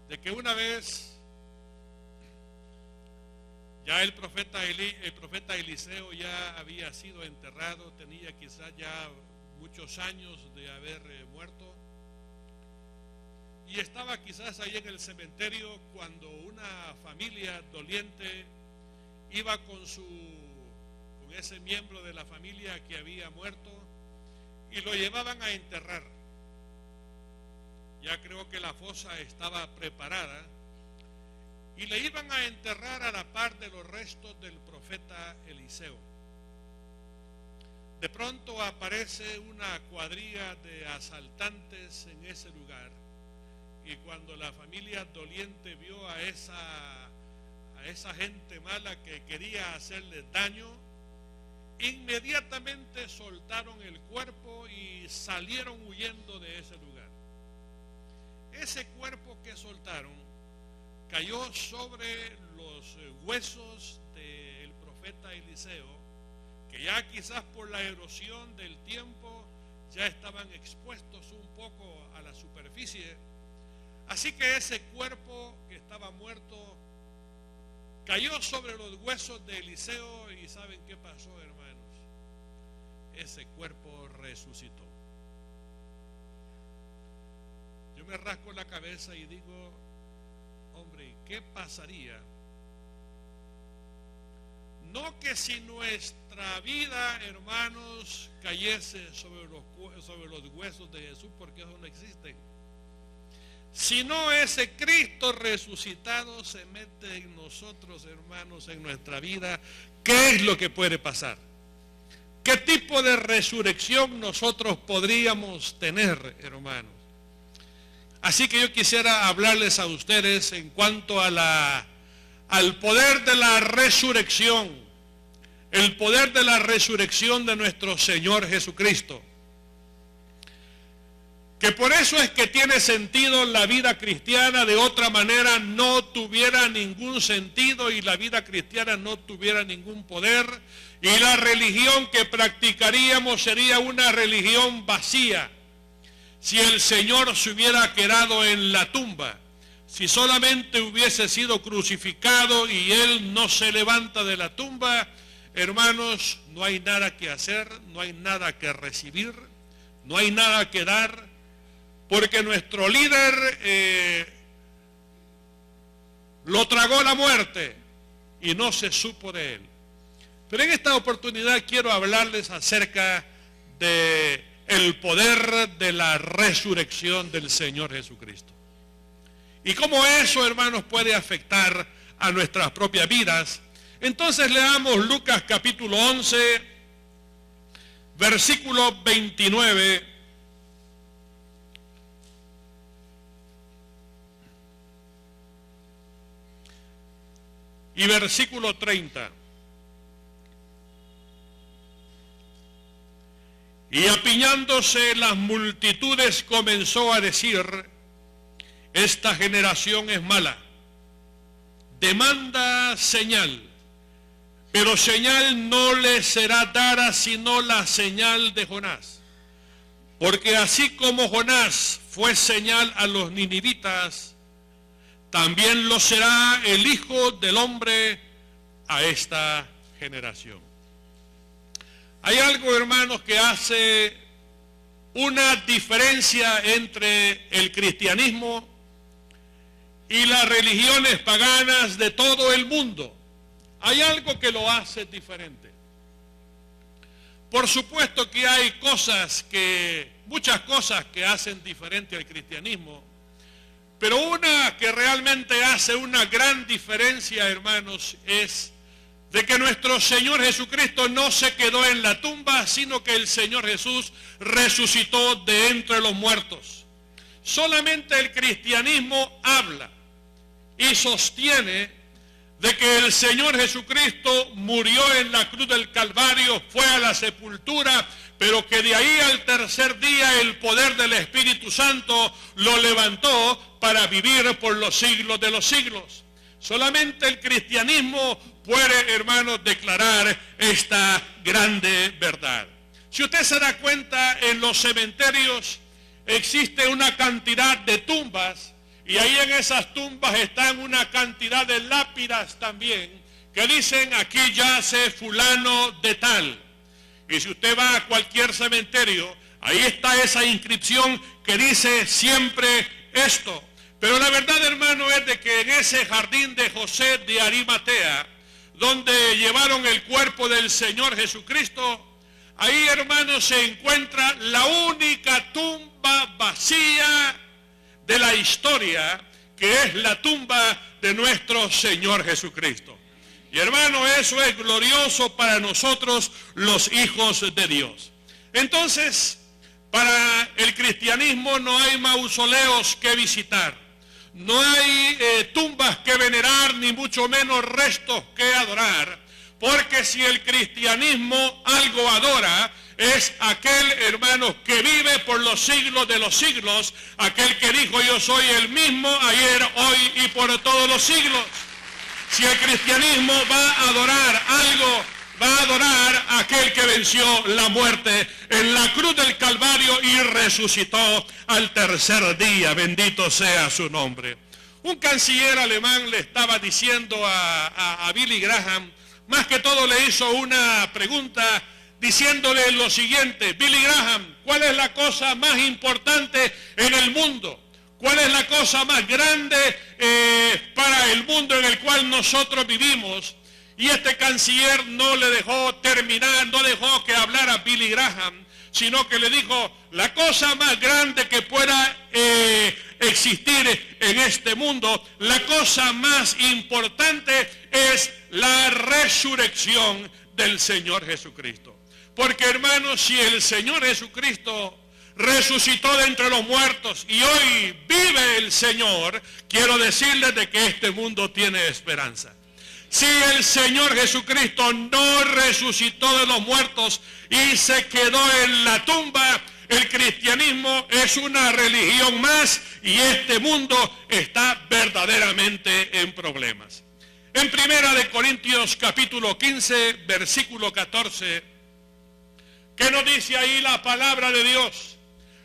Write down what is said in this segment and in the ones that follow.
de que una vez ya el profeta Eliseo ya había sido enterrado, tenía quizás ya muchos años de haber muerto, y estaba quizás ahí en el cementerio cuando una familia doliente iba con ese miembro de la familia que había muerto y lo llevaban a enterrar. Ya creo que la fosa estaba preparada y le iban a enterrar a la par de los restos del profeta Eliseo. De pronto aparece una cuadrilla de asaltantes en ese lugar, y cuando la familia doliente vio a esa gente mala que quería hacerles daño, inmediatamente soltaron el cuerpo y salieron huyendo de ese lugar. Ese cuerpo que soltaron cayó sobre los huesos del profeta Eliseo, que ya quizás por la erosión del tiempo ya estaban expuestos un poco a la superficie. Así que ese cuerpo que estaba muerto cayó sobre los huesos de Eliseo, y ¿saben qué pasó, hermanos? Ese cuerpo resucitó. Yo me rasco la cabeza y digo, hombre, ¿qué pasaría? No que si nuestra vida, hermanos, cayese sobre los huesos de Jesús, porque eso no existe, sino ese Cristo resucitado se mete en nosotros, hermanos, en nuestra vida. ¿Qué es lo que puede pasar? ¿Qué tipo de resurrección nosotros podríamos tener, hermanos? Así que yo quisiera hablarles a ustedes en cuanto a al poder de la resurrección, el poder de la resurrección de nuestro Señor Jesucristo. Que por eso es que tiene sentido la vida cristiana, de otra manera no tuviera ningún sentido y la vida cristiana no tuviera ningún poder, y la religión que practicaríamos sería una religión vacía. Si el Señor se hubiera quedado en la tumba, si solamente hubiese sido crucificado y Él no se levanta de la tumba, hermanos, no hay nada que hacer, no hay nada que recibir, no hay nada que dar, porque nuestro líder lo tragó la muerte y no se supo de él. Pero en esta oportunidad quiero hablarles acerca de el poder de la resurrección del Señor Jesucristo. Y cómo eso, hermanos, puede afectar a nuestras propias vidas. Entonces leamos Lucas capítulo 11, versículo 29. Y versículo 30. Y apiñándose las multitudes comenzó a decir: esta generación es mala, demanda señal, pero señal no le será dada sino la señal de Jonás. Porque así como Jonás fue señal a los ninivitas, también lo será el Hijo del Hombre a esta generación. Hay algo, hermanos, que hace una diferencia entre el cristianismo y las religiones paganas de todo el mundo. Hay algo que lo hace diferente. Por supuesto que hay muchas cosas que hacen diferente al cristianismo, pero una que realmente hace una gran diferencia, hermanos, es de que nuestro Señor Jesucristo no se quedó en la tumba, sino que el Señor Jesús resucitó de entre los muertos. Solamente el cristianismo habla y sostiene de que el Señor Jesucristo murió en la cruz del Calvario, fue a la sepultura, pero que de ahí al tercer día el poder del Espíritu Santo lo levantó para vivir por los siglos de los siglos. Solamente el cristianismo puede, hermanos, declarar esta grande verdad. Si usted se da cuenta, en los cementerios existe una cantidad de tumbas y ahí en esas tumbas están una cantidad de lápidas también, que dicen aquí yace fulano de tal. Y si usted va a cualquier cementerio, ahí está esa inscripción que dice siempre esto. Pero la verdad, hermano, es de que en ese jardín de José de Arimatea, donde llevaron el cuerpo del Señor Jesucristo, ahí, hermano, se encuentra la única tumba vacía de la historia, que es la tumba de nuestro Señor Jesucristo. Y hermano, eso es glorioso para nosotros los hijos de Dios. Entonces, para el cristianismo no hay mausoleos que visitar, no hay tumbas que venerar, ni mucho menos restos que adorar, porque si el cristianismo algo adora, es aquel, hermano, que vive por los siglos de los siglos, aquel que dijo: yo soy el mismo ayer, hoy y por todos los siglos. Si el cristianismo va a adorar algo, va a adorar a aquel que venció la muerte en la cruz del Calvario y resucitó al tercer día. Bendito sea su nombre. Un canciller alemán le estaba diciendo a Billy Graham, más que todo le hizo una pregunta diciéndole lo siguiente: Billy Graham, ¿cuál es la cosa más importante en el mundo? ¿Cuál es la cosa más grande para el mundo en el cual nosotros vivimos? Y este canciller no le dejó terminar, no dejó que hablara Billy Graham, sino que le dijo: la cosa más grande que pueda existir en este mundo, la cosa más importante es la resurrección del Señor Jesucristo. Porque, hermanos, si el Señor Jesucristo resucitó de entre los muertos y hoy vive el Señor, quiero decirles de que este mundo tiene esperanza. Si el Señor Jesucristo no resucitó de los muertos y se quedó en la tumba, el cristianismo es una religión más y este mundo está verdaderamente en problemas. En 1 Corintios capítulo 15, versículo 14, ¿qué nos dice ahí la palabra de Dios?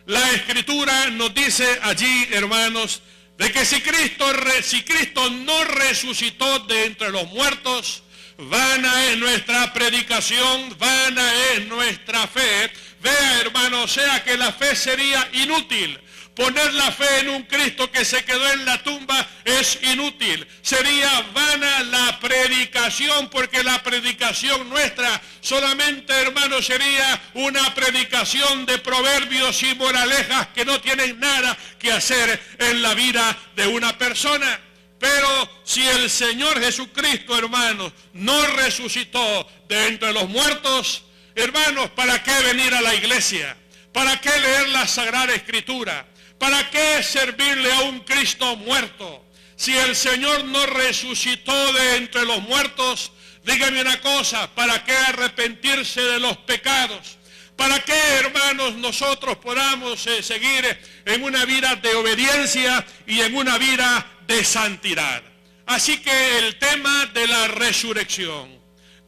La Escritura nos dice allí, hermanos, de que si Cristo no resucitó de entre los muertos, vana es nuestra predicación, vana es nuestra fe. Vea, hermano, o sea que la fe sería inútil. Poner la fe en un Cristo que se quedó en la tumba es inútil. Sería vana la predicación, porque la predicación nuestra solamente, hermano, sería una predicación de proverbios y moralejas que no tienen nada que hacer en la vida de una persona. Pero si el Señor Jesucristo, hermanos, no resucitó de entre los muertos, hermanos, ¿para qué venir a la iglesia? ¿Para qué leer la Sagrada Escritura? ¿Para qué servirle a un Cristo muerto? Si el Señor no resucitó de entre los muertos, dígame una cosa: ¿para qué arrepentirse de los pecados? ¿Para qué, hermanos, nosotros podamos seguir en una vida de obediencia y en una vida de santidad? Así que el tema de la resurrección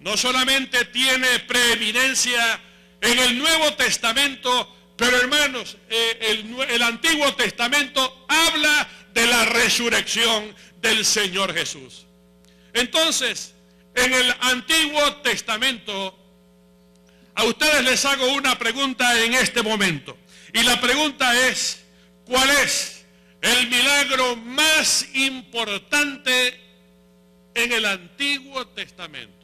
no solamente tiene preeminencia en el Nuevo Testamento, pero, hermanos, el Antiguo Testamento habla de la resurrección del Señor Jesús. Entonces, en el Antiguo Testamento, a ustedes les hago una pregunta en este momento. Y la pregunta es: ¿cuál es el milagro más importante en el Antiguo Testamento?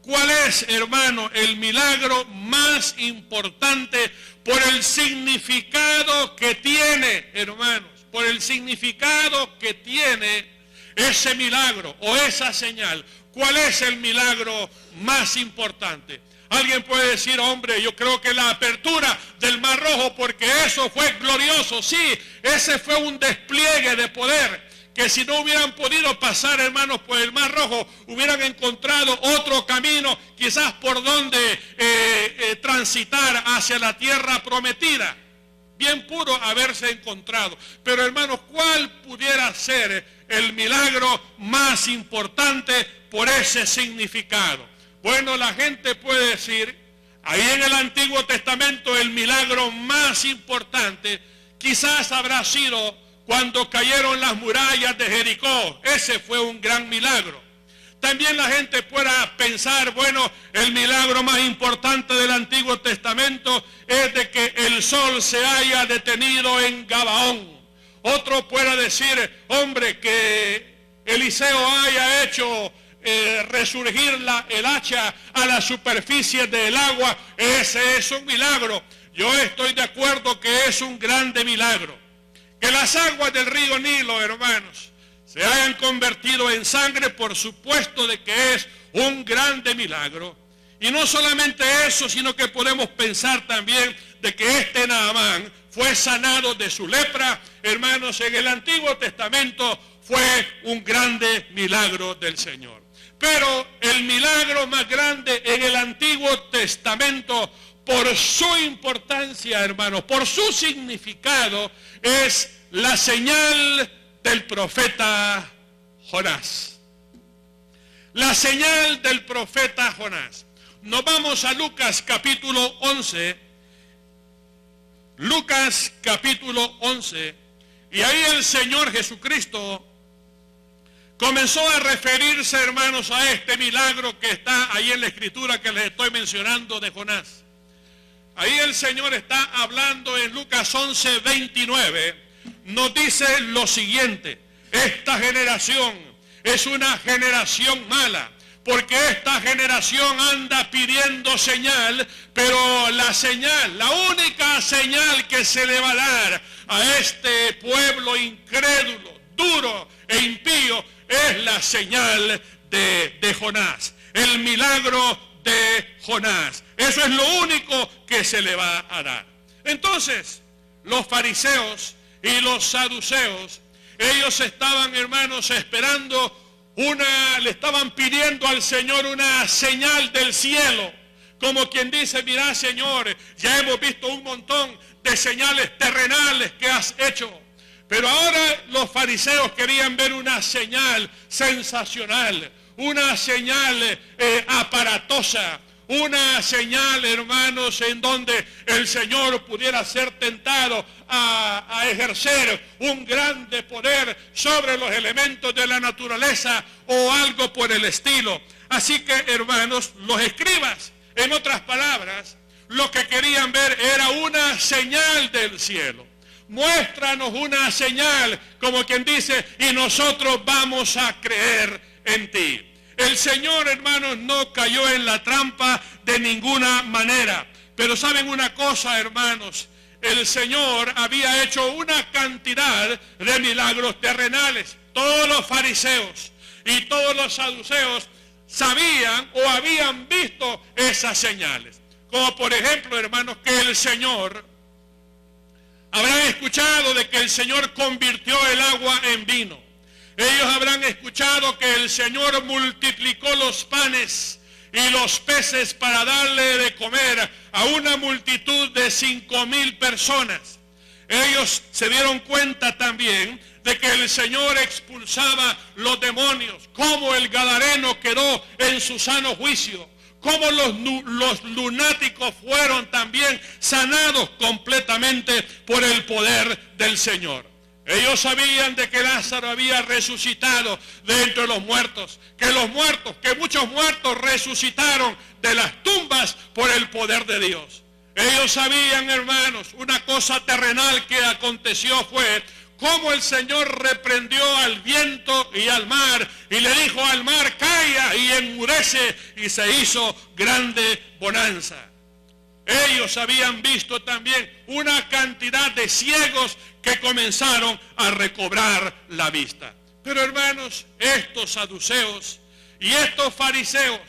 ¿Cuál es, hermano, el milagro más importante por el significado que tiene, hermanos? Por el significado que tiene ese milagro o esa señal. ¿Cuál es el milagro más importante? Alguien puede decir: hombre, yo creo que la apertura del Mar Rojo, porque eso fue glorioso. Sí, ese fue un despliegue de poder, que si no hubieran podido pasar, hermanos, por el Mar Rojo, hubieran encontrado otro camino, quizás por donde transitar hacia la tierra prometida. Bien pudo haberse encontrado. Pero, hermanos, ¿cuál pudiera ser el milagro más importante por ese significado? Bueno, la gente puede decir: ahí en el Antiguo Testamento el milagro más importante quizás habrá sido cuando cayeron las murallas de Jericó. Ese fue un gran milagro. También la gente pueda pensar, bueno, el milagro más importante del Antiguo Testamento es de que el sol se haya detenido en Gabaón. Otro pueda decir, hombre, que Eliseo haya hecho resurgir el hacha a la superficie del agua. Ese es un milagro. Yo estoy de acuerdo que es un grande milagro. Que las aguas del río Nilo, hermanos, se hayan convertido en sangre, por supuesto de que es un grande milagro. Y no solamente eso, sino que podemos pensar también de que este Naamán fue sanado de su lepra. Hermanos, en el Antiguo Testamento fue un grande milagro del Señor. Pero el milagro más grande en el Antiguo Testamento, por su importancia, hermanos, por su significado, es la señal del profeta Jonás. La señal del profeta Jonás. Nos vamos a Lucas capítulo 11. Lucas capítulo 11. Y ahí el Señor Jesucristo comenzó a referirse, hermanos, a este milagro que está ahí en la escritura que les estoy mencionando de Jonás. Ahí el Señor está hablando en Lucas 11, 29. Nos dice lo siguiente: esta generación es una generación mala, porque esta generación anda pidiendo señal, pero la señal, la única señal que se le va a dar a este pueblo incrédulo, duro e impío, es la señal de Jonás, el milagro de Jonás. Eso es lo único que se le va a dar. Entonces, los fariseos y los saduceos, ellos estaban, hermanos, esperando le estaban pidiendo al Señor una señal del cielo, como quien dice, mira, Señor, ya hemos visto un montón de señales terrenales que has hecho, pero ahora los fariseos querían ver una señal sensacional, una señal aparatosa, una señal, hermanos, en donde el Señor pudiera ser tentado a ejercer un grande poder sobre los elementos de la naturaleza o algo por el estilo. Así que, hermanos, los escribas, en otras palabras, lo que querían ver era una señal del cielo. Muéstranos una señal, como quien dice, y nosotros vamos a creer en ti. El Señor, hermanos, no cayó en la trampa de ninguna manera. Pero saben una cosa, hermanos, el Señor había hecho una cantidad de milagros terrenales. Todos los fariseos y todos los saduceos sabían o habían visto esas señales. Como por ejemplo, hermanos, que el Señor, habrán escuchado de que el Señor convirtió el agua en vino. Ellos habrán escuchado que el Señor multiplicó los panes y los peces para darle de comer a una multitud de 5,000 personas. Ellos se dieron cuenta también de que el Señor expulsaba los demonios, cómo el gadareno quedó en su sano juicio, cómo los lunáticos fueron también sanados completamente por el poder del Señor. Ellos sabían de que Lázaro había resucitado de entre los muertos, que muchos muertos resucitaron de las tumbas por el poder de Dios. Ellos sabían, hermanos, una cosa terrenal que aconteció fue cómo el Señor reprendió al viento y al mar y le dijo al mar, calla y enmudece, y se hizo grande bonanza. Ellos habían visto también una cantidad de ciegos que comenzaron a recobrar la vista. Pero hermanos, estos saduceos y estos fariseos,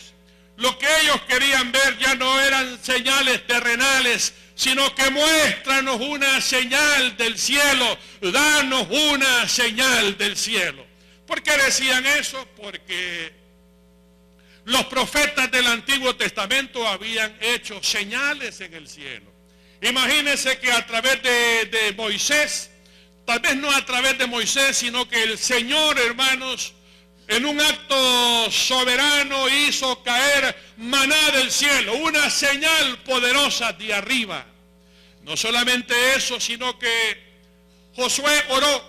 lo que ellos querían ver ya no eran señales terrenales, sino que muéstranos una señal del cielo, danos una señal del cielo. ¿Por qué decían eso? Porque los profetas del Antiguo Testamento habían hecho señales en el cielo. Imagínense que a través de Moisés, tal vez no a través de Moisés, sino que el Señor, hermanos, en un acto soberano hizo caer maná del cielo, una señal poderosa de arriba. No solamente eso, sino que Josué oró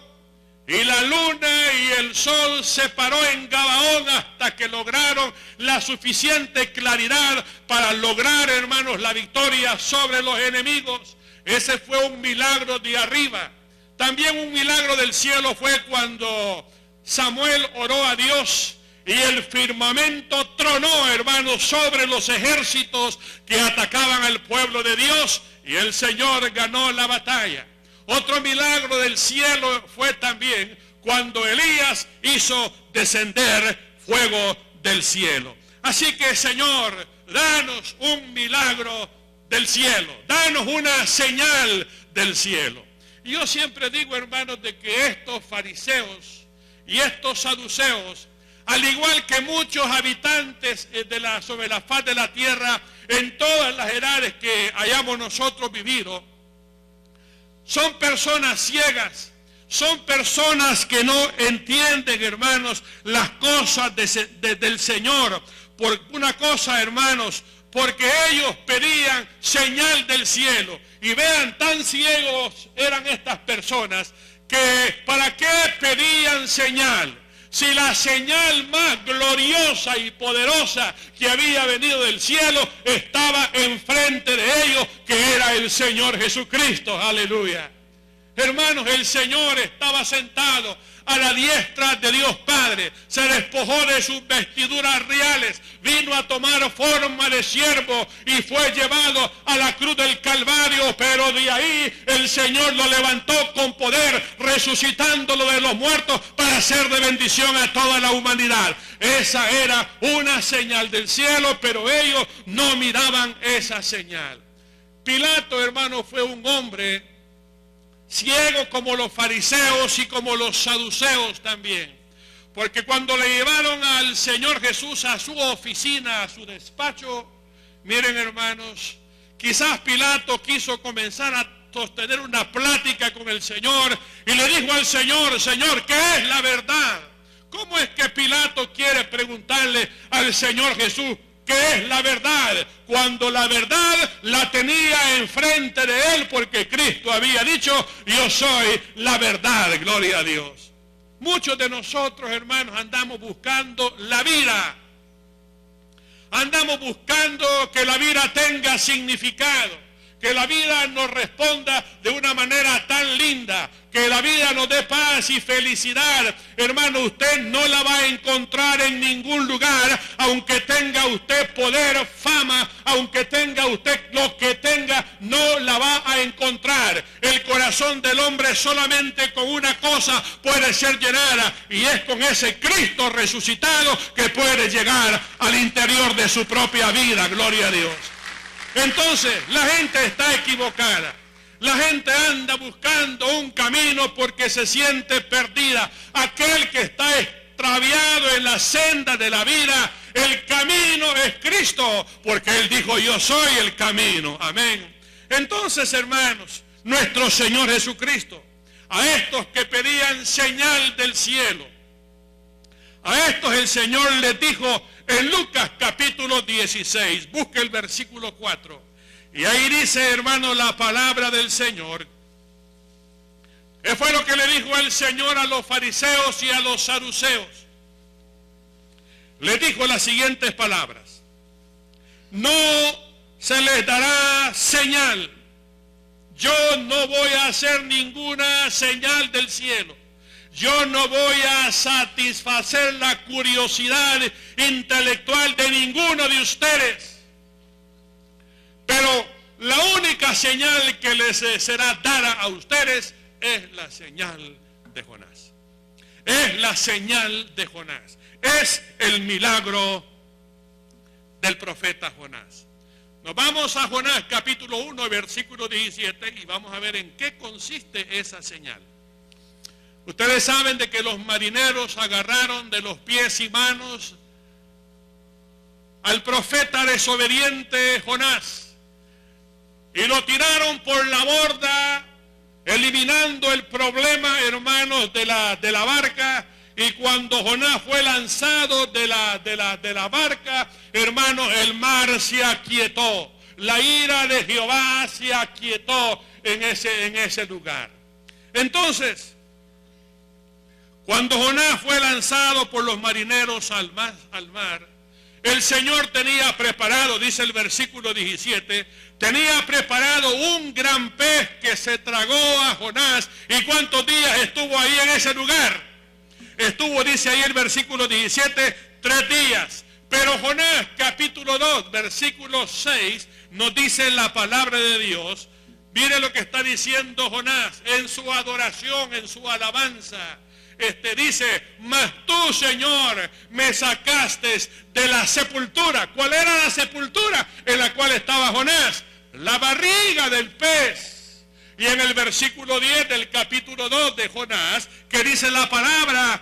y la luna y el sol se paró en Gabaón hasta que lograron la suficiente claridad para lograr, hermanos, la victoria sobre los enemigos. Ese fue un milagro de arriba. También un milagro del cielo fue cuando Samuel oró a Dios y el firmamento tronó, hermanos, sobre los ejércitos que atacaban al pueblo de Dios, y el Señor ganó la batalla. Otro milagro del cielo fue también cuando Elías hizo descender fuego del cielo. Así que, Señor, danos un milagro del cielo, danos una señal del cielo. Y yo siempre digo, hermanos, de que estos fariseos y estos saduceos, al igual que muchos habitantes sobre la faz de la tierra, en todas las edades que hayamos nosotros vivido, son personas ciegas, son personas que no entienden, hermanos, las cosas del Señor. Por una cosa, hermanos, porque ellos pedían señal del cielo. Y vean, tan ciegos eran estas personas, que ¿para qué pedían señal? Si la señal más gloriosa y poderosa que había venido del cielo estaba enfrente de ellos, que era el Señor Jesucristo. Aleluya. Hermanos, el Señor estaba sentado a la diestra de Dios Padre, se despojó de sus vestiduras reales, vino a tomar forma de siervo y fue llevado a la cruz del Calvario, pero de ahí el Señor lo levantó con poder, resucitándolo de los muertos para ser de bendición a toda la humanidad. Esa era una señal del cielo, pero ellos no miraban esa señal. Pilato, hermano, fue un hombre ciego como los fariseos y como los saduceos también. Porque cuando le llevaron al Señor Jesús a su oficina, a su despacho, miren, hermanos, quizás Pilato quiso comenzar a sostener una plática con el Señor y le dijo al Señor: Señor, ¿qué es la verdad? ¿Cómo es que Pilato quiere preguntarle al Señor Jesús qué es la verdad, cuando la verdad la tenía enfrente de él, porque Cristo había dicho: yo soy la verdad? Gloria a Dios. Muchos de nosotros, hermanos, andamos buscando la vida, andamos buscando que la vida tenga significado, que la vida nos responda de una manera tan linda, que la vida nos dé paz y felicidad. Hermano, usted no la va a encontrar en ningún lugar, aunque tenga usted poder, fama, aunque tenga usted lo que tenga, no la va a encontrar. El corazón del hombre solamente con una cosa puede ser llenada, y es con ese Cristo resucitado que puede llegar al interior de su propia vida. Gloria a Dios. Entonces, la gente está equivocada. La gente anda buscando un camino porque se siente perdida. Aquel que está extraviado en la senda de la vida, el camino es Cristo, porque Él dijo: yo soy el camino. Amén. Entonces, hermanos, nuestro Señor Jesucristo, a estos que pedían señal del cielo, a estos el Señor les dijo en Lucas capítulo 16, busque el versículo 4. Y ahí dice, hermano, la palabra del Señor. ¿Qué fue lo que le dijo el Señor a los fariseos y a los saduceos? Le dijo las siguientes palabras: no se les dará señal. Yo no voy a hacer ninguna señal del cielo. Yo no voy a satisfacer la curiosidad intelectual de ninguno de ustedes. Pero la única señal que les será dada a ustedes es la señal de Jonás. Es la señal de Jonás. Es el milagro del profeta Jonás. Nos vamos a Jonás capítulo 1, versículo 17, y vamos a ver en qué consiste esa señal. Ustedes saben de que los marineros agarraron de los pies y manos al profeta desobediente Jonás y lo tiraron por la borda, eliminando el problema, hermanos, de la barca. Y cuando Jonás fue lanzado de la barca, hermanos, el mar se aquietó. La ira de Jehová se aquietó en ese lugar. Entonces, Cuando Jonás fue lanzado por los marineros al mar, el Señor tenía preparado, dice el versículo 17, tenía preparado un gran pez que se tragó a Jonás. ¿Y cuántos días estuvo ahí en ese lugar? Estuvo, dice ahí el versículo 17, 3 días. Pero Jonás, capítulo 2, versículo 6, nos dice la palabra de Dios. Mire lo que está diciendo Jonás en su adoración, en su alabanza. Dice, mas tú, Señor, me sacaste de la sepultura. ¿Cuál era la sepultura en la cual estaba Jonás? La barriga del pez. Y en el versículo 10 del capítulo 2 de Jonás, que dice la palabra,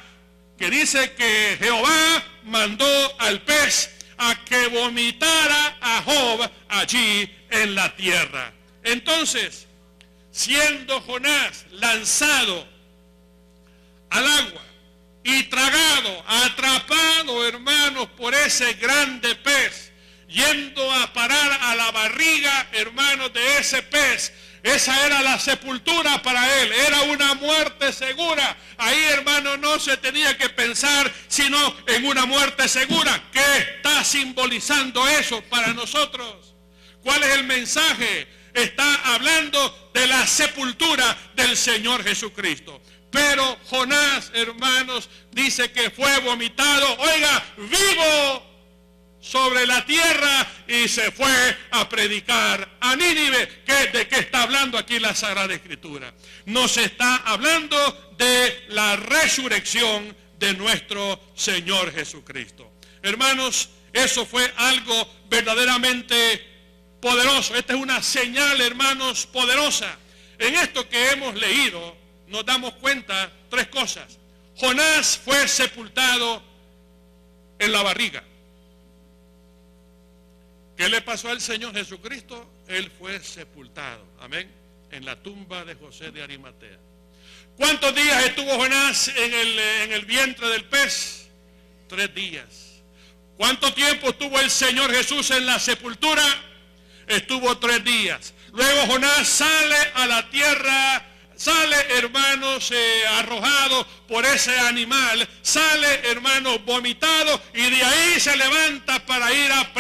que dice que Jehová mandó al pez a que vomitara a Job allí en la tierra. Entonces, siendo Jonás lanzado al agua y tragado, atrapado, hermanos, por ese grande pez, yendo a parar a la barriga, hermanos, de ese pez. Esa era la sepultura para él, era una muerte segura. Ahí, hermano, no se tenía que pensar sino en una muerte segura. ¿Qué está simbolizando eso para nosotros? ¿Cuál es el mensaje? Está hablando de la sepultura del Señor Jesucristo. Pero Jonás, hermanos, dice que fue vomitado, oiga, vivo sobre la tierra, y se fue a predicar a Nínive. ¿De qué está hablando aquí la Sagrada Escritura? Nos está hablando de la resurrección de nuestro Señor Jesucristo. Hermanos, eso fue algo verdaderamente poderoso. Esta es una señal, hermanos, poderosa. En esto que hemos leído, nos damos cuenta 3 cosas. Jonás fue sepultado en la barriga. ¿Qué le pasó al Señor Jesucristo? Él fue sepultado, amén, en la tumba de José de Arimatea. ¿Cuántos días estuvo Jonás en el vientre del pez? 3 días. ¿Cuánto tiempo estuvo el Señor Jesús en la sepultura? Estuvo 3 días. Luego Jonás sale a la tierra. Sale, hermanos, arrojado por ese animal, sale, hermanos, vomitado, y de ahí se levanta para ir a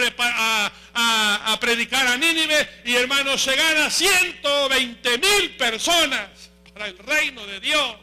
predicar a Nínive, y, hermanos, se gana 120,000 personas para el reino de Dios.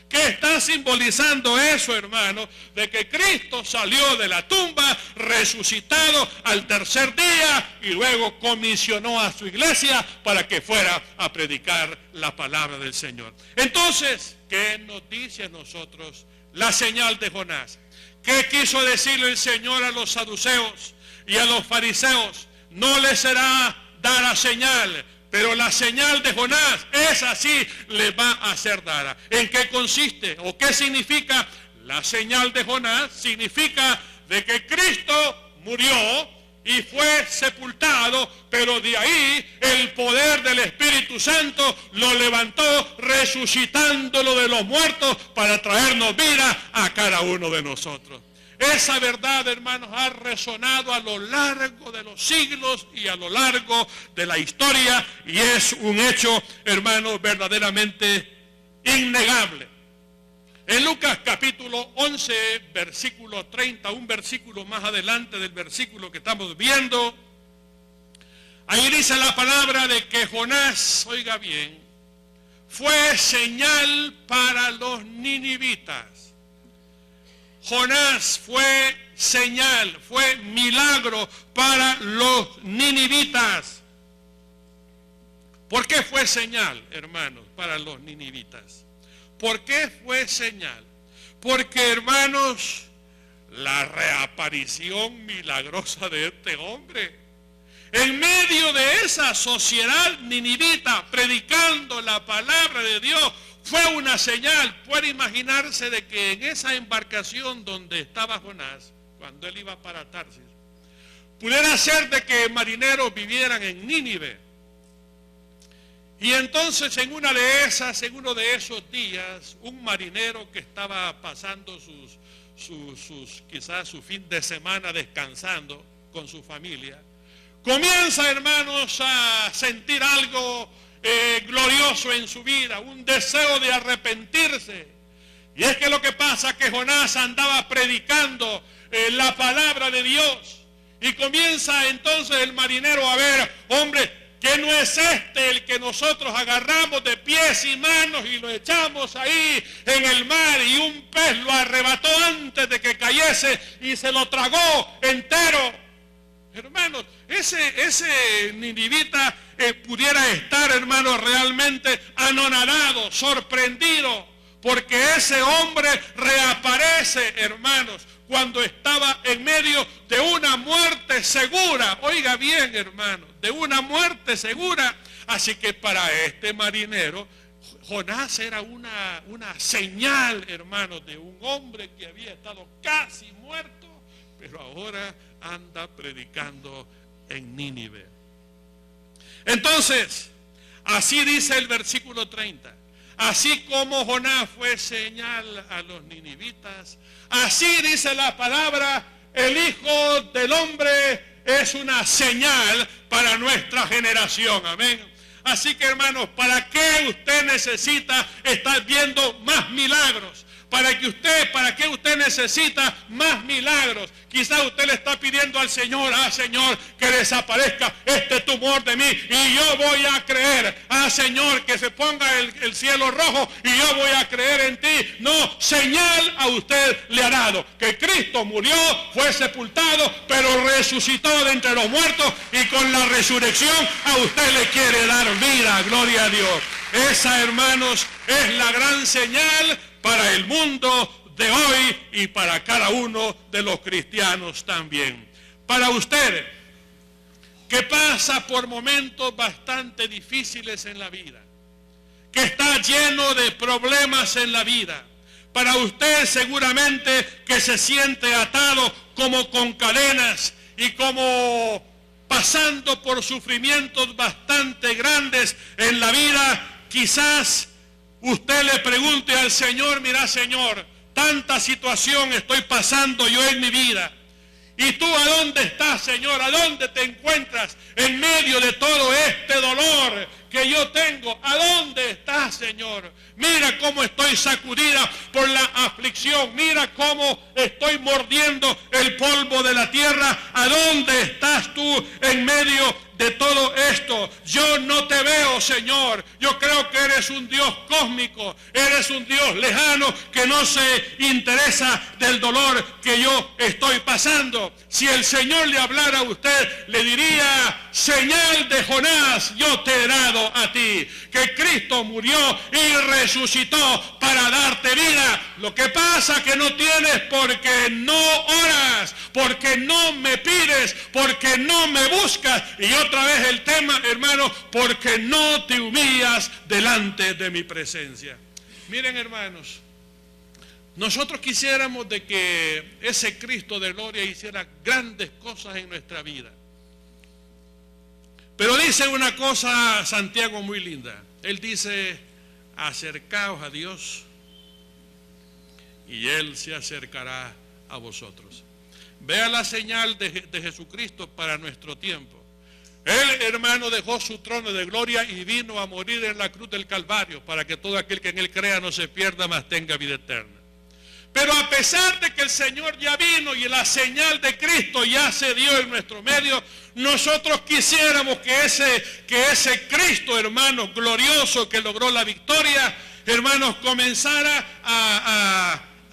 ¿Qué está simbolizando eso, hermano? De que Cristo salió de la tumba, resucitado al 3er día, y luego comisionó a su iglesia para que fuera a predicar la palabra del Señor. Entonces, ¿qué nos dice a nosotros la señal de Jonás? ¿Qué quiso decirle el Señor a los saduceos y a los fariseos? No les será dada señal, pero la señal de Jonás, esa sí les va a ser dada. ¿En qué consiste o qué significa la señal de Jonás? Significa de que Cristo murió y fue sepultado, pero de ahí el poder del Espíritu Santo lo levantó, resucitándolo de los muertos para traernos vida a cada uno de nosotros. Esa verdad, hermanos, ha resonado a lo largo de los siglos y a lo largo de la historia, y es un hecho, hermanos, verdaderamente innegable. En Lucas capítulo 11, versículo 30, un versículo más adelante del versículo que estamos viendo, ahí dice la palabra de que Jonás, oiga bien, fue señal para los ninivitas. Jonás fue señal, fue milagro para los ninivitas. ¿Por qué fue señal, hermanos, para los ninivitas? ¿Por qué fue señal? Porque, hermanos, la reaparición milagrosa de este hombre, en medio de esa sociedad ninivita, predicando la palabra de Dios, fue una señal. Puede imaginarse de que en esa embarcación donde estaba Jonás, cuando él iba para Tarsis, pudiera ser de que marineros vivieran en Nínive. Y entonces en uno de esos días, un marinero que estaba pasando quizás su fin de semana descansando con su familia, comienza, hermanos, a sentir algo glorioso en su vida, un deseo de arrepentirse. Y es que lo que pasa es que Jonás andaba predicando la palabra de Dios. Y comienza entonces el marinero a ver, hombre, que no es este el que nosotros agarramos de pies y manos y lo echamos ahí en el mar y un pez lo arrebató antes de que cayese y se lo tragó entero. Hermanos, ese ninivita pudiera estar, hermanos, realmente anonadado, sorprendido, porque ese hombre reaparece, hermanos, cuando estaba en medio de una muerte segura. Oiga bien, hermano, de una muerte segura. Así que para este marinero, Jonás era una señal, hermano, de un hombre que había estado casi muerto, pero ahora anda predicando en Nínive. Entonces, así dice el versículo 30. Así como Jonás fue señal a los ninivitas, así dice la palabra, el Hijo del Hombre es una señal para nuestra generación. Amén. Así que, hermanos, ¿para qué usted necesita estar viendo más milagros? ¿Para qué usted necesita más milagros? Quizás usted le está pidiendo al Señor, Señor, que desaparezca este tumor de mí y yo voy a creer. Señor, que se ponga el cielo rojo y yo voy a creer en ti. No, señal a usted le ha dado, que Cristo murió, fue sepultado, pero resucitó de entre los muertos y con la resurrección a usted le quiere dar vida. Gloria a Dios. Esa, hermanos, es la gran señal para el mundo de hoy y para cada uno de los cristianos también. Para usted, que pasa por momentos bastante difíciles en la vida, que está lleno de problemas en la vida, para usted seguramente que se siente atado como con cadenas y como pasando por sufrimientos bastante grandes en la vida, quizás usted le pregunte al Señor, mira, Señor, tanta situación estoy pasando yo en mi vida. ¿Y tú a dónde estás, Señor? ¿A dónde te encuentras en medio de todo este dolor que yo tengo? ¿A dónde estás, Señor? Mira cómo estoy sacudida por la aflicción. Mira cómo estoy mordiendo el polvo de la tierra. ¿A dónde estás tú en medio de todo esto? Yo no te veo, Señor. Yo creo que eres un Dios cósmico. Eres un Dios lejano que no se interesa del dolor que yo estoy pasando. Si el Señor le hablara a usted, le diría, señal de Jonás, yo te he dado a ti, que Cristo murió y resucitó para darte vida. Lo que pasa que no tienes porque no oras, porque no me pides, porque no me buscas. Y otra vez el tema, hermano, porque no te humillas delante de mi presencia. Miren, hermanos, nosotros quisiéramos de que ese Cristo de gloria hiciera grandes cosas en nuestra vida. Pero dice una cosa Santiago muy linda. Él dice, acercaos a Dios y Él se acercará a vosotros. Vea la señal de Jesucristo para nuestro tiempo. Él, hermano, dejó su trono de gloria y vino a morir en la cruz del Calvario para que todo aquel que en Él crea no se pierda, mas tenga vida eterna. Pero a pesar de que el Señor ya vino y la señal de Cristo ya se dio en nuestro medio, nosotros quisiéramos que ese Cristo, hermano, glorioso que logró la victoria, hermanos, comenzara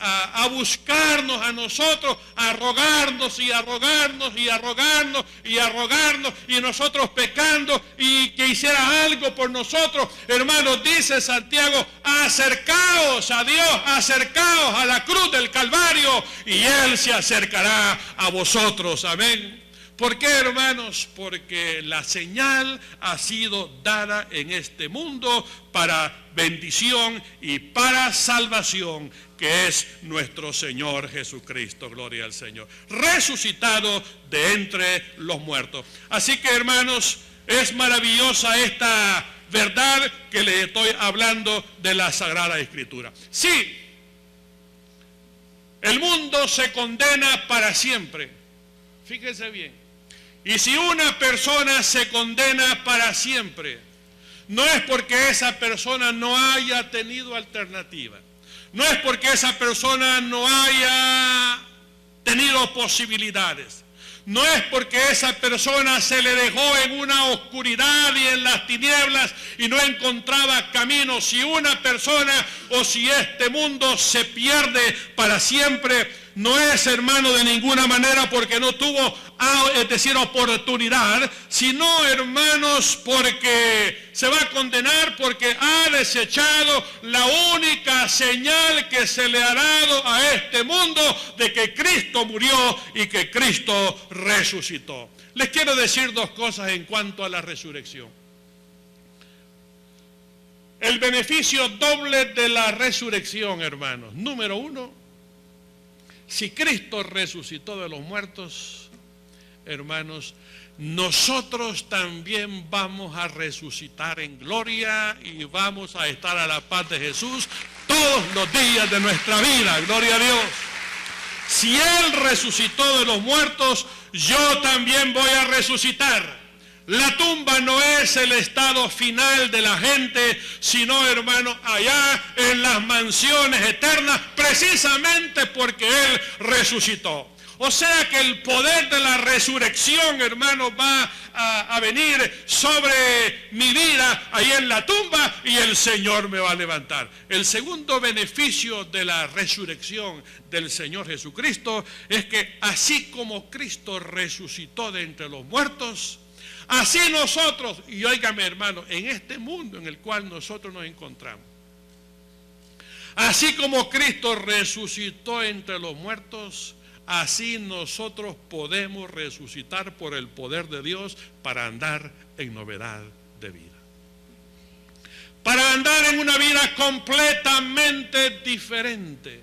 a buscarnos a nosotros, a rogarnos y a rogarnos y a rogarnos y a rogarnos, y nosotros pecando, y que hiciera algo por nosotros. Hermanos, dice Santiago, acercaos a Dios, acercaos a la cruz del Calvario y Él se acercará a vosotros. Amén. ¿Por qué, hermanos? Porque la señal ha sido dada en este mundo para bendición y para salvación, que es nuestro Señor Jesucristo. Gloria al Señor. Resucitado de entre los muertos. Así que, hermanos, es maravillosa esta verdad que le estoy hablando de la Sagrada Escritura. Sí, el mundo se condena para siempre. Fíjese bien. Y si una persona se condena para siempre, no es porque esa persona no haya tenido alternativa. No es porque esa persona no haya tenido posibilidades. No es porque esa persona se le dejó en una oscuridad y en las tinieblas y no encontraba camino. Si una persona o si este mundo se pierde para siempre, no es, hermano, de ninguna manera porque no tuvo, es decir, oportunidad, sino, hermanos, porque se va a condenar porque ha desechado la única señal que se le ha dado a este mundo de que Cristo murió y que Cristo resucitó. Les quiero decir dos cosas en cuanto a la resurrección. El beneficio doble de la resurrección, hermanos. Número uno, si Cristo resucitó de los muertos, hermanos, nosotros también vamos a resucitar en gloria y vamos a estar a la paz de Jesús todos los días de nuestra vida. Gloria a Dios. Si Él resucitó de los muertos, yo también voy a resucitar. La tumba no es el estado final de la gente, sino, hermano, allá en las mansiones eternas, precisamente porque Él resucitó. O sea que el poder de la resurrección, hermano, va a venir sobre mi vida ahí en la tumba y el Señor me va a levantar. El segundo beneficio de la resurrección del Señor Jesucristo es que así como Cristo resucitó de entre los muertos, así nosotros, y óigame, hermano, en este mundo en el cual nosotros nos encontramos, así como Cristo resucitó entre los muertos, así nosotros podemos resucitar por el poder de Dios para andar en novedad de vida. Para andar en una vida completamente diferente.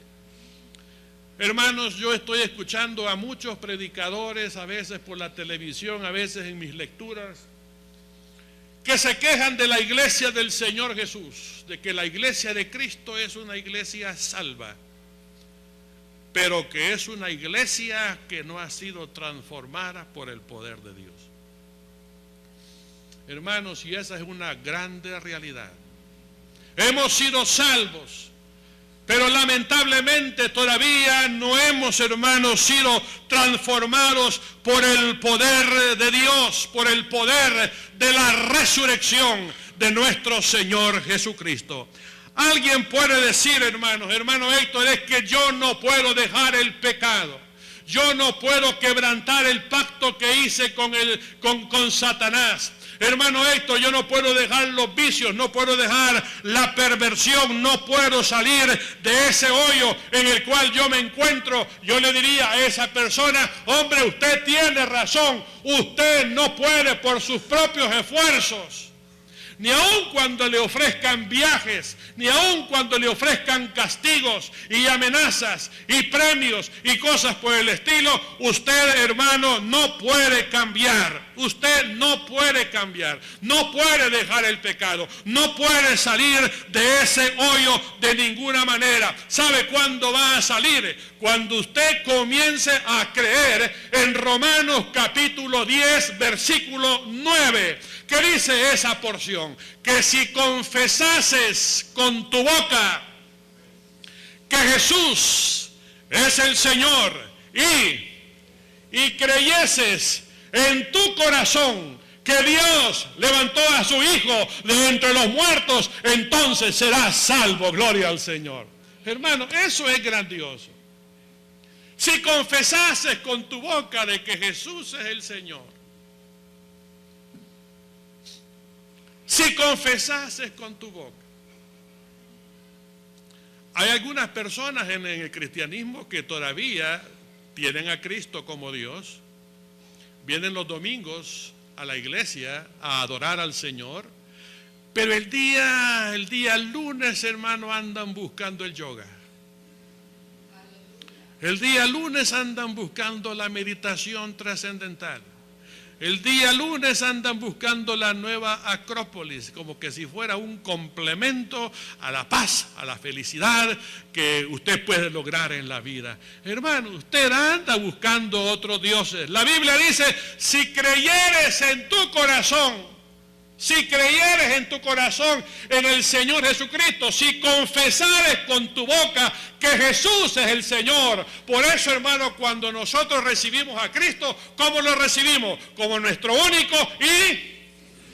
Hermanos, yo estoy escuchando a muchos predicadores, a veces por la televisión, a veces en mis lecturas, que se quejan de la iglesia del Señor Jesús, de que la iglesia de Cristo es una iglesia salva, pero que es una iglesia que no ha sido transformada por el poder de Dios. Hermanos, y esa es una grande realidad. Hemos sido salvos, pero lamentablemente todavía no hemos, hermanos, sido transformados por el poder de Dios, por el poder de la resurrección de nuestro Señor Jesucristo. Alguien puede decir, hermano Héctor, es que yo no puedo dejar el pecado. Yo no puedo quebrantar el pacto que hice con Satanás. Hermano Héctor, yo no puedo dejar los vicios, no puedo dejar la perversión, no puedo salir de ese hoyo en el cual yo me encuentro. Yo le diría a esa persona, hombre, usted tiene razón, usted no puede por sus propios esfuerzos. Ni aun cuando le ofrezcan viajes, ni aun cuando le ofrezcan castigos y amenazas y premios y cosas por el estilo, usted, hermano, no puede cambiar. Usted no puede cambiar, no puede dejar el pecado, no puede salir de ese hoyo de ninguna manera. ¿Sabe cuándo va a salir? Cuando usted comience a creer en Romanos capítulo 10, versículo 9. ¿Qué dice esa porción? Que si confesases con tu boca que Jesús es el Señor y creyeses en tu corazón que Dios levantó a su Hijo de entre los muertos, entonces serás salvo. Gloria al Señor. Hermano, eso es grandioso. Si confesases con tu boca de que Jesús es el Señor, si confesases con tu boca. Hay algunas personas en el cristianismo que todavía tienen a Cristo como Dios, vienen los domingos a la iglesia a adorar al Señor, pero el día lunes, hermano, andan buscando el yoga. El día lunes andan buscando la meditación trascendental. El día lunes andan buscando la nueva Acrópolis, como que si fuera un complemento a la paz, a la felicidad que usted puede lograr en la vida. Hermano, usted anda buscando otros dioses. La Biblia dice, si creyeres en tu corazón Si creyeres en tu corazón en el Señor Jesucristo, si confesares con tu boca que Jesús es el Señor. Por eso, hermano, cuando nosotros recibimos a Cristo, ¿cómo lo recibimos? Como nuestro único y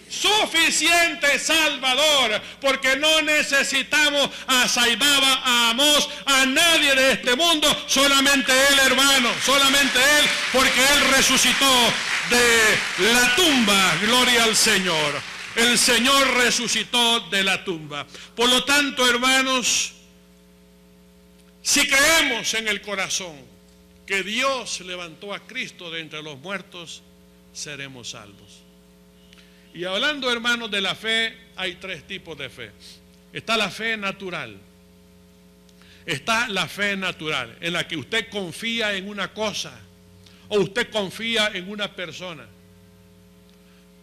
suficiente Salvador, porque no necesitamos a Saibaba, a Amós, a nadie de este mundo, solamente Él, hermano, solamente Él, porque Él resucitó de la tumba. Gloria al Señor. El Señor resucitó de la tumba. Por lo tanto, hermanos, si creemos en el corazón que Dios levantó a Cristo de entre los muertos, seremos salvos. Y hablando, hermanos, de la fe, hay tres tipos de fe. Está la fe natural. Está la fe natural, en la que usted confía en una cosa o usted confía en una persona.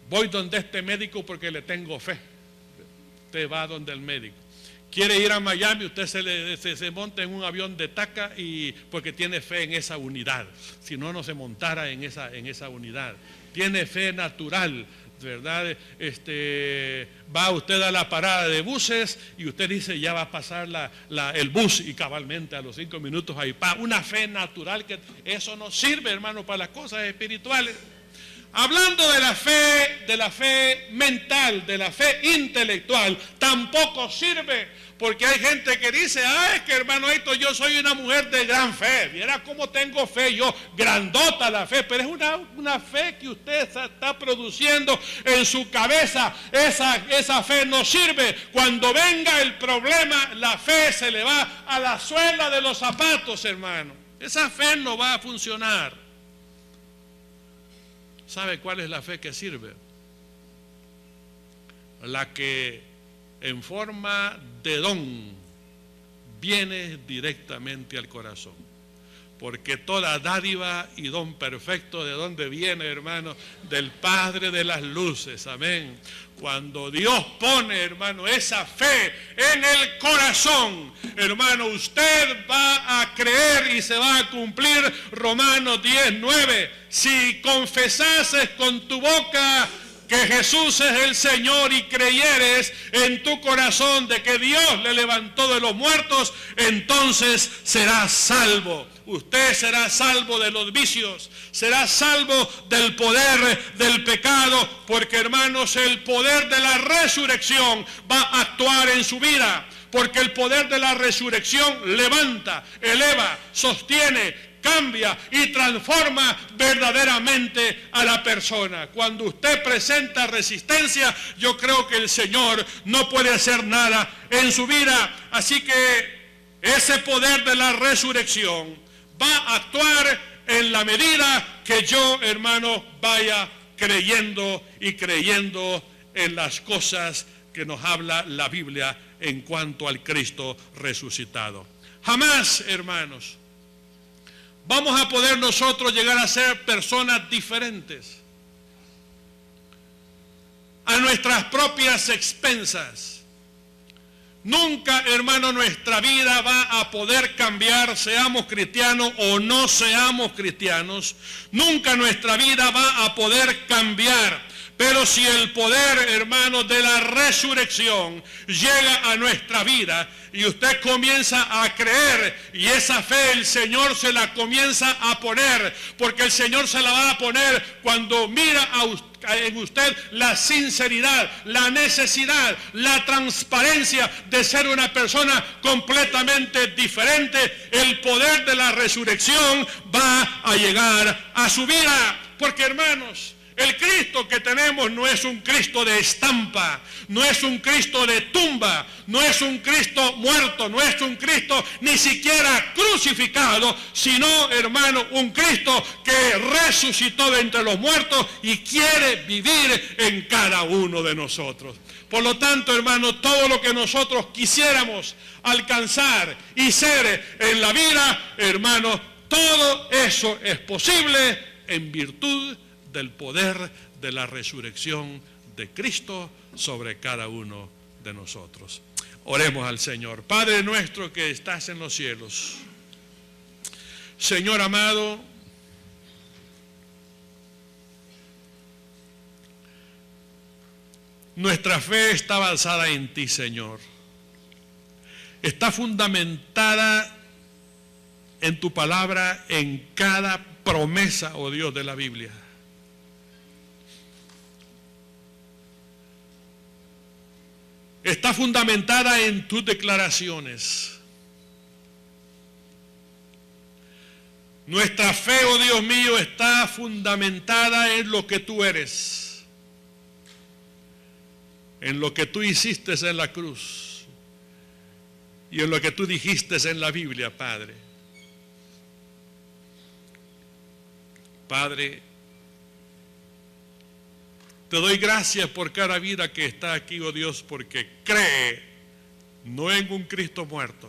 Voy donde este médico porque le tengo fe. Usted va donde el médico. Quiere ir a Miami, usted se monta en un avión de TACA y porque tiene fe en esa unidad. Si no, no se montara en esa unidad. Tiene fe natural, ¿verdad? Va usted a la parada de buses y usted dice, ya va a pasar el bus, y cabalmente a los 5 minutos ahí. Una fe natural, que eso no sirve, hermano, para las cosas espirituales. Hablando de la fe mental, de la fe intelectual, tampoco sirve, porque hay gente que dice, es que hermano Héctor, yo soy una mujer de gran fe, viera cómo tengo fe yo, grandota la fe, pero es una fe que usted está produciendo en su cabeza. Esa fe no sirve. Cuando venga el problema, la fe se le va a la suela de los zapatos, hermano. Esa fe no va a funcionar. ¿Sabe cuál es la fe que sirve? La que en forma de don viene directamente al corazón. Porque toda dádiva y don perfecto, ¿de dónde viene, hermano? Del Padre de las luces, amén. Cuando Dios pone, hermano, esa fe en el corazón, hermano, usted va a creer y se va a cumplir Romanos 10:9. Si confesases con tu boca que Jesús es el Señor y creyeres en tu corazón de que Dios le levantó de los muertos, entonces serás salvo. Usted será salvo de los vicios, será salvo del poder del pecado, porque, hermanos, el poder de la resurrección va a actuar en su vida, porque el poder de la resurrección levanta, eleva, sostiene, cambia y transforma verdaderamente a la persona. Cuando usted presenta resistencia, yo creo que el Señor no puede hacer nada en su vida. Así que ese poder de la resurrección va a actuar en la medida que yo, hermano, vaya creyendo y creyendo en las cosas que nos habla la Biblia en cuanto al Cristo resucitado. Jamás, hermanos, vamos a poder nosotros llegar a ser personas diferentes a nuestras propias expensas. Nunca, hermano, nuestra vida va a poder cambiar, seamos cristianos o no seamos cristianos. Nunca nuestra vida va a poder cambiar. Pero si el poder, hermano, de la resurrección llega a nuestra vida y usted comienza a creer, y esa fe el Señor se la comienza a poner, porque el Señor se la va a poner cuando mira en usted la sinceridad, la necesidad, la transparencia de ser una persona completamente diferente. El poder de la resurrección va a llegar a su vida, porque, hermanos, el Cristo que tenemos no es un Cristo de estampa, no es un Cristo de tumba, no es un Cristo muerto, no es un Cristo ni siquiera crucificado, sino, hermano, un Cristo que resucitó de entre los muertos y quiere vivir en cada uno de nosotros. Por lo tanto, hermano, todo lo que nosotros quisiéramos alcanzar y ser en la vida, hermano, todo eso es posible en virtud del poder de la resurrección de Cristo sobre cada uno de nosotros. Oremos al Señor. Padre nuestro que estás en los cielos, Señor amado, Nuestra fe está basada en ti, Señor. Está fundamentada en tu palabra, en cada promesa, oh Dios, de la Biblia. Está fundamentada en tus declaraciones. Nuestra fe, oh Dios mío, está fundamentada en lo que tú eres, en lo que tú hiciste en la cruz y en lo que tú dijiste en la Biblia, Padre. Padre, te doy gracias por cada vida que está aquí, oh Dios, porque cree no en un Cristo muerto,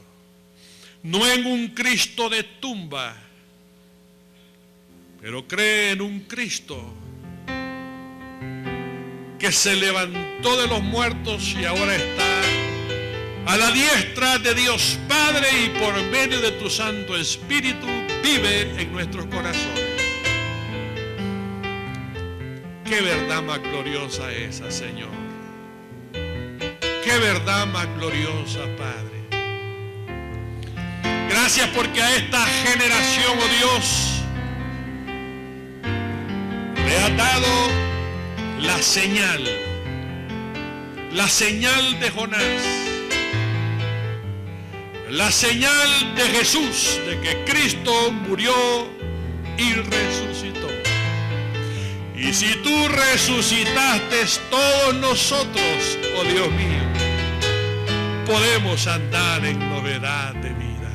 no en un Cristo de tumba, pero cree en un Cristo que se levantó de los muertos y ahora está a la diestra de Dios Padre y por medio de tu Santo Espíritu vive en nuestros corazones. Qué verdad más gloriosa esa, Señor. Qué verdad más gloriosa, Padre. Gracias porque a esta generación, oh Dios, le has dado la señal de Jonás, la señal de Jesús, de que Cristo murió y resucitó. Y si tú resucitaste, todos nosotros, oh Dios mío, podemos andar en novedad de vida.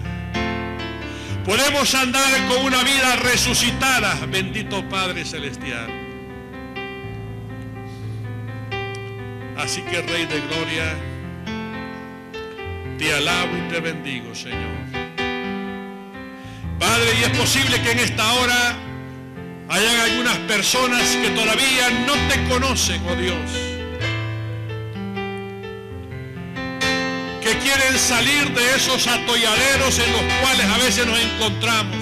Podemos andar con una vida resucitada, bendito Padre Celestial. Así que, Rey de Gloria, te alabo y te bendigo, Señor. Padre, y es posible que en esta hora hayan algunas personas que todavía no te conocen, oh Dios, que quieren salir de esos atolladeros en los cuales a veces nos encontramos.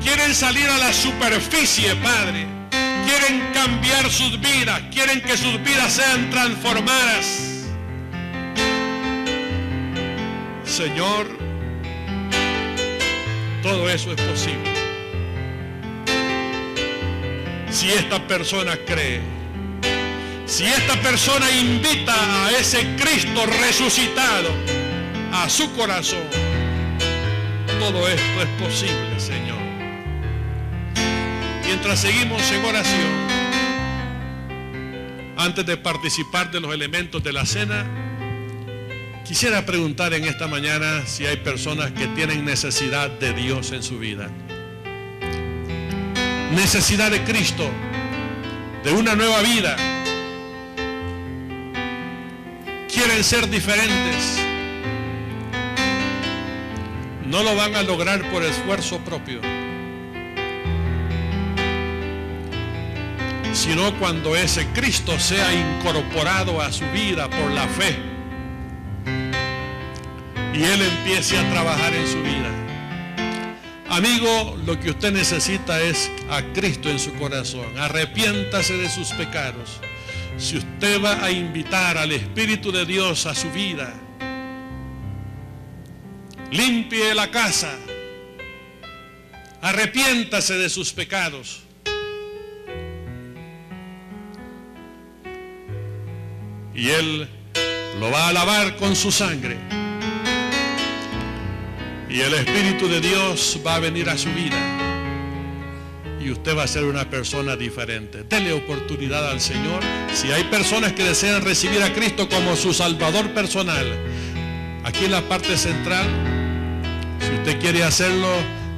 Quieren salir a la superficie, Padre. Quieren cambiar sus vidas. Quieren que sus vidas sean transformadas. Señor, todo eso es posible si esta persona cree. Si esta persona invita a ese Cristo resucitado a su corazón, todo esto es posible, Señor. Mientras seguimos en oración, antes de participar de los elementos de la cena, quisiera preguntar en esta mañana si hay personas que tienen necesidad de Dios en su vida. Necesidad de Cristo, de una nueva vida. Quieren ser diferentes. No lo van a lograr por esfuerzo propio, sino cuando ese Cristo sea incorporado a su vida por la fe y Él empiece a trabajar en su vida. Amigo, lo que usted necesita es a Cristo en su corazón. Arrepiéntase de sus pecados. Si usted va a invitar al Espíritu de Dios a su vida, limpie la casa, arrepiéntase de sus pecados. Y Él lo va a lavar con su sangre. Y el Espíritu de Dios va a venir a su vida. Y usted va a ser una persona diferente. Dele oportunidad al Señor. Si hay personas que desean recibir a Cristo como su Salvador personal, aquí en la parte central, si usted quiere hacerlo,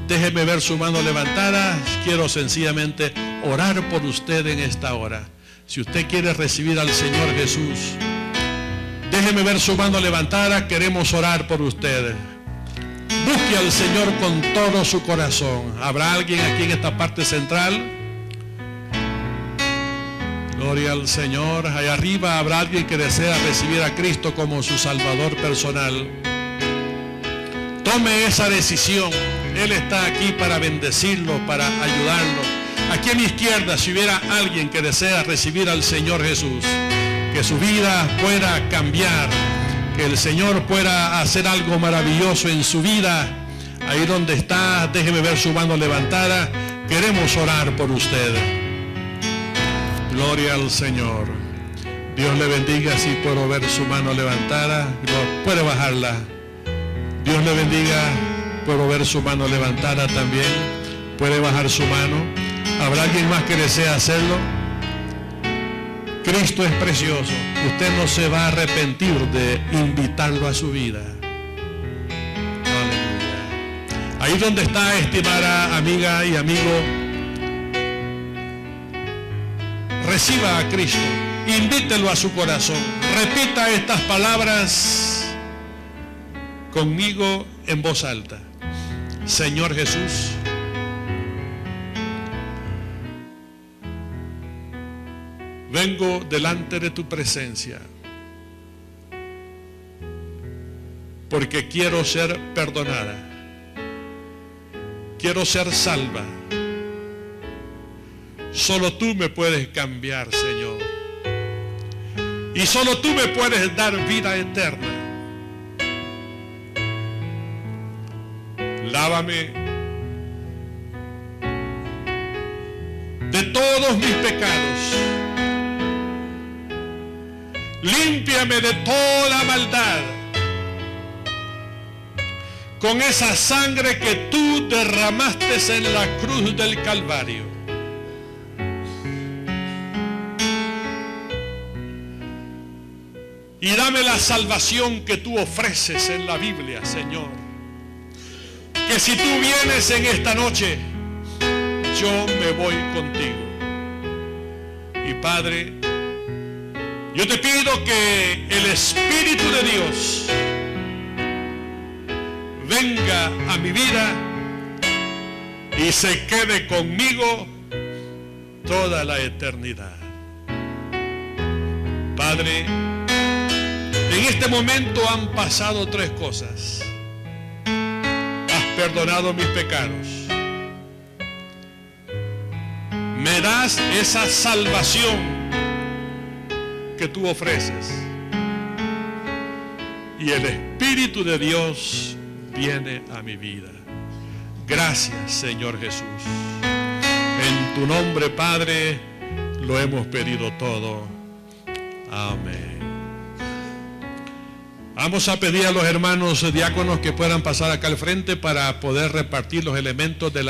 déjeme ver su mano levantada. Quiero sencillamente orar por usted en esta hora. Si usted quiere recibir al Señor Jesús, déjeme ver su mano levantada. Queremos orar por usted. Busque al Señor con todo su corazón. ¿Habrá alguien aquí en esta parte central? Gloria al Señor. Allá arriba habrá alguien que desea recibir a Cristo como su Salvador personal. Tome esa decisión. Él está aquí para bendecirlo, para ayudarlo. Aquí a mi izquierda, si hubiera alguien que desea recibir al Señor Jesús, que su vida pueda cambiar, que el Señor pueda hacer algo maravilloso en su vida. Ahí donde está, déjeme ver su mano levantada. Queremos orar por usted. Gloria al Señor. Dios le bendiga. Si puedo ver su mano levantada, puede bajarla. Dios le bendiga. Puedo ver su mano levantada también. Puede bajar su mano. ¿Habrá alguien más que desea hacerlo? Cristo es precioso. Usted no se va a arrepentir de invitarlo a su vida. Aleluya. Ahí donde está, estimada amiga y amigo, reciba a Cristo. Invítelo a su corazón. Repita estas palabras conmigo en voz alta. Señor Jesús, vengo delante de tu presencia porque quiero ser perdonada, quiero ser salva. Solo tú me puedes cambiar, Señor, y solo tú me puedes dar vida eterna. Lávame de todos mis pecados. Límpiame de toda maldad con esa sangre que tú derramaste en la cruz del Calvario. Y dame la salvación que tú ofreces en la Biblia, Señor. Que si tú vienes en esta noche, yo me voy contigo. Y Padre, yo te pido que el Espíritu de Dios venga a mi vida y se quede conmigo toda la eternidad. Padre, en este momento han pasado tres cosas. Has perdonado mis pecados. Me das esa salvación que tú ofreces. Y el Espíritu de Dios viene a mi vida. Gracias, Señor Jesús. En tu nombre, Padre, lo hemos pedido todo. Amén. Vamos a pedir a los hermanos diáconos que puedan pasar acá al frente para poder repartir los elementos de la